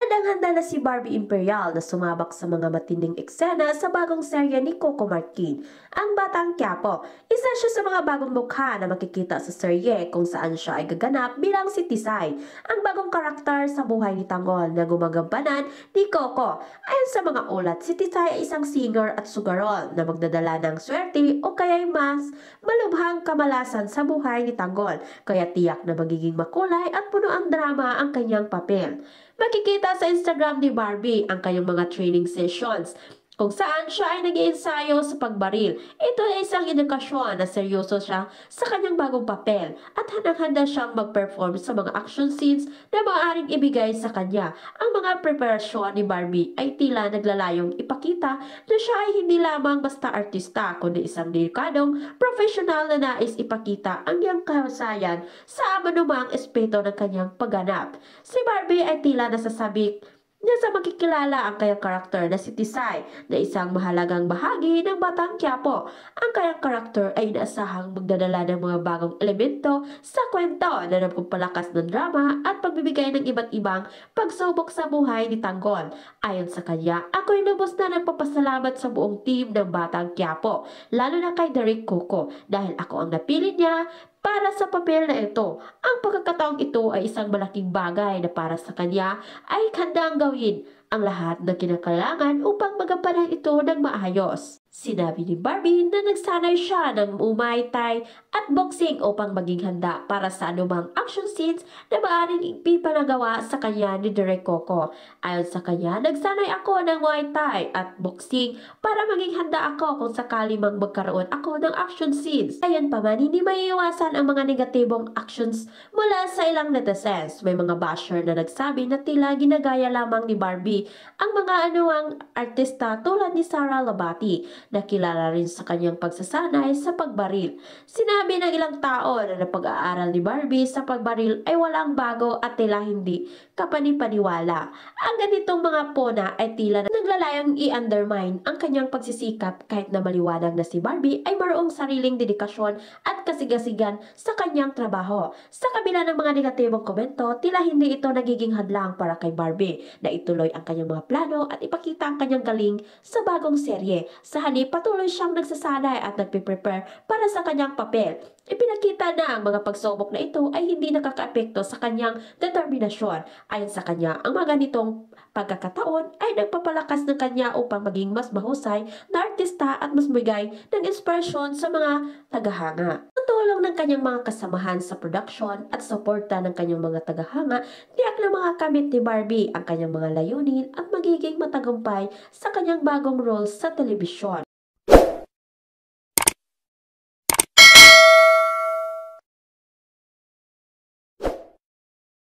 Handang-handa na si Barbie Imperial na sumabak sa mga matinding eksena sa bagong serye ni Coco Martin, ang Batang Quiapo. Isa siya sa mga bagong mukha na makikita sa serye kung saan siya ay gaganap bilang si Tisay, ang bagong karakter sa buhay ni Tanggol na gumagampanan ni Coco. Ayon sa mga ulat, si Tisay ay isang singer at sugarol na magdadala ng swerte o kaya'y mas malubhang kamalasan sa buhay ni Tanggol, kaya tiyak na magiging makulay at puno ang drama ang kanyang papel. Makikita sa Instagram ni Barbie ang kanyang mga training sessions kung saan siya ay nag-iensayo sa pagbaril. Ito ay isang indikasyon na seryoso siya sa kanyang bagong papel at handang-handa siyang mag-perform sa mga action scenes na maaaring ibigay sa kanya. Ang mga preparasyon ni Barbie ay tila naglalayong ipakita na siya ay hindi lamang basta artista kundi isang delikadong profesional na nais ipakita ang iyang kahusayan sa anumang espeto ng kanyang pagganap. Si Barbie ay tila nasasabi niya sa makikilala ang kanyang karakter na si Tisay na isang mahalagang bahagi ng Batang Quiapo. Ang kanyang karakter ay inaasahang magdadala ng mga bagong elemento sa kwento na nagpapalakas ng drama at pagbibigay ng iba't ibang pagsubok sa buhay ni Tanggol. Ayon sa kanya, ako'y lubos na nagpapasalamat sa buong team ng Batang Quiapo, lalo na kay Derek Coco dahil ako ang napili niya para sa papel na ito. Ang pagkakataong ito ay isang malaking bagay na para sa kanya ay handang gawin ang lahat na kinakailangan upang magampanan ito ng maayos. Sinabi ni Barbie na nagsanay siya ng Muay Thai at boxing upang maging handa para sa anumang action scenes na maaaring ipinagawa sa kanya ni Direk Coco. Ayon sa kanya, nagsanay ako ng Muay Thai at boxing para maging handa ako kung sakali mang magkaroon ako ng action scenes. Ayon pa man, hindi maiiwasan ang mga negatibong actions mula sa ilang netizens. May mga basher na nagsabi na tila ginagaya lamang ni Barbie ang mga anuang artista tulad ni Sara Labati na kilala rin sa kanyang pagsasanay sa pagbaril. Sinabi ng ilang tao na napag-aaral ni Barbie sa pagbaril ay walang bago at tila hindi kapanipaniwala. Ang ganitong mga puna ay tila naglalayong i-undermine ang kanyang pagsisikap kahit na maliwanag na si Barbie ay mayroong sariling dedikasyon at kasigasigan sa kanyang trabaho. Sa kabila ng mga negatibong komento, tila hindi ito nagiging hadlang para kay Barbie na ituloy ang kanyang mga plano at ipakita ang kanyang galing sa bagong serye. Sa halip, patuloy siyang nagsasanay at nagpe-prepare para sa kanyang papel. Ipinakita na ang mga pagsubok na ito ay hindi nakakaapekto sa kanyang determinasyon. Ayon sa kanya, ang mga ganitong pagkakataon ay nagpapalakas ng kanya upang maging mas mahusay na artista at mas bigay ng inspirasyon sa mga tagahanga. Ang tulong ng kanyang mga kasamahan sa production at suporta ng kanyang mga tagahanga, tiyak na mga kamit ni Barbie ang kanyang mga layunin at magiging matagumpay sa kanyang bagong role sa telebisyon.